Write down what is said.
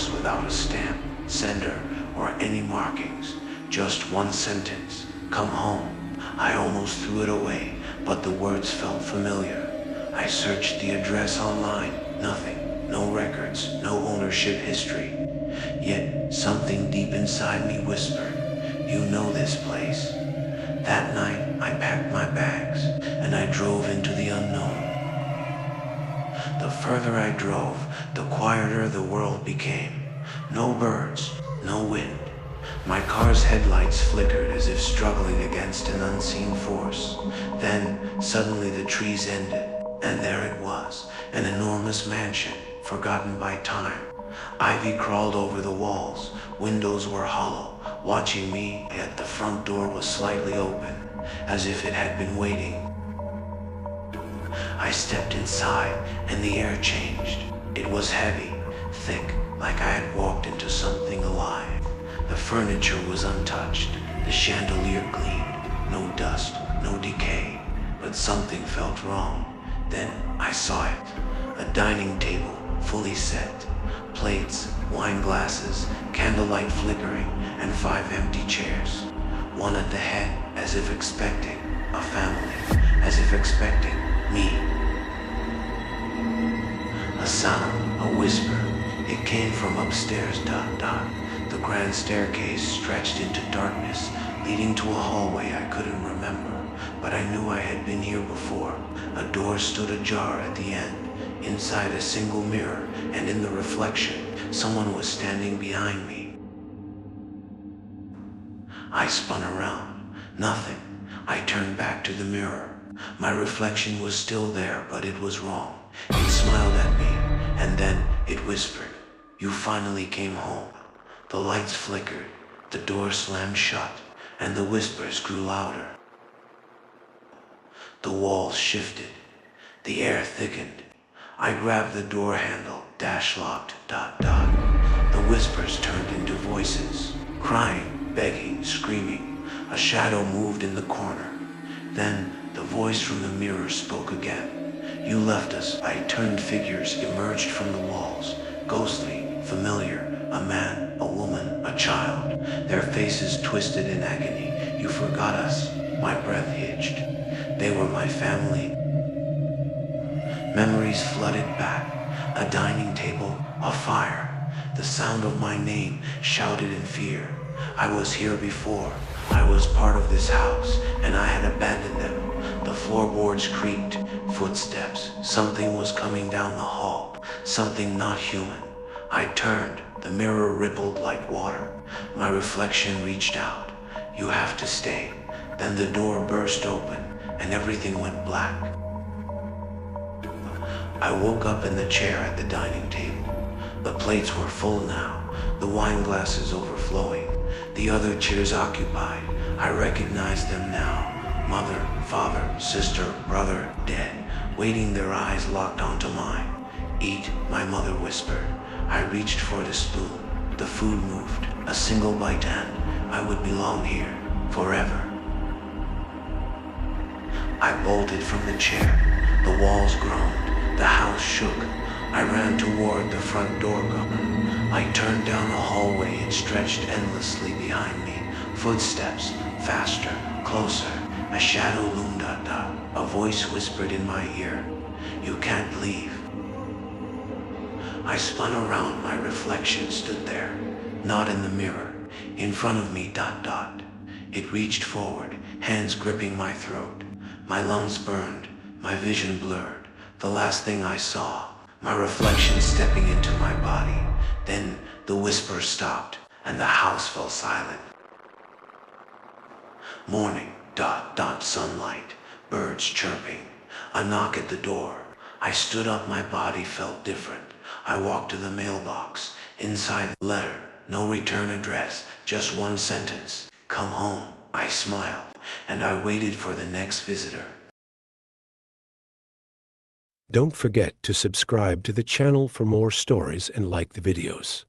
box without a stamp, sender, or any markings. Just one sentence, "Come home." I almost threw it away, but the words felt familiar. I searched the address online, nothing, no records, no ownership history. Yet something deep inside me whispered, "You know this place." That night, I packed my bags, and I drove into the unknown. The further I drove, the quieter the world became. No birds, no wind. My car's headlights flickered as if struggling against an unseen force. Then, suddenly the trees ended, and there it was, an enormous mansion, forgotten by time. Ivy crawled over the walls, windows were hollow, watching me, yet the front door was slightly open, as if it had been waiting. I stepped inside, and the air changed. It was heavy, thick, like I had walked into something alive. The furniture was untouched, the chandelier gleamed, no dust, no decay, but something felt wrong. Then I saw it, a dining table, fully set, plates, wine glasses, candlelight flickering, and 5 empty chairs. One at the head, as if expecting a family, as if expecting me. A sound, a whisper, it came from upstairs, ... The grand staircase stretched into darkness, leading to a hallway I couldn't remember, but I knew I had been here before. A door stood ajar at the end, inside a single mirror, and in the reflection, someone was standing behind me. I spun around. Nothing. I turned back to the mirror. My reflection was still there, but it was wrong. It smiled at me, and then it whispered, "You finally came home." The lights flickered, the door slammed shut, and the whispers grew louder. The walls shifted, the air thickened. I grabbed the door handle, dash locked, ... The whispers turned into voices, crying, begging, screaming. A shadow moved in the corner. Then the voice from the mirror spoke again. "You left us." I turned. Figures emerged from the walls, ghostly, familiar, a man, a woman, a child, their faces twisted in agony. "You forgot us." My breath hitched. They were my family. Memories flooded back. A dining table, a fire, the sound of my name shouted in fear. I was here before. I was part of this house, and I had abandoned them. The floorboards creaked, footsteps. Something was coming down the hall, something not human. I turned, the mirror rippled like water. My reflection reached out. "You have to stay." Then the door burst open, and everything went black. I woke up in the chair at the dining table. The plates were full now, the wine glasses overflowing, the other chairs occupied. I recognized them now. Mother, father, sister, brother, dead, waiting, their eyes locked onto mine. "Eat," my mother whispered. I reached for the spoon. The food moved, a single bite, and I would belong here, forever. I bolted from the chair. The walls groaned. The house shook. I ran toward the front door cover. I turned down a hallway. It stretched endlessly behind me. Footsteps, faster, closer. A shadow loomed up. A voice whispered in my ear, "You can't leave." I spun around. My reflection stood there, not in the mirror, in front of me. ... It reached forward, hands gripping my throat. My lungs burned, my vision blurred. The last thing I saw, my reflection stepping into my body. Then the whisper stopped, and the house fell silent. Morning, ... sunlight, birds chirping, a knock at the door. I stood up. My body felt different. I walked to the mailbox. Inside, letter, no return address, just one sentence, "Come home." I smiled, and I waited for the next visitor. Don't forget to subscribe to the channel for more stories and like the videos.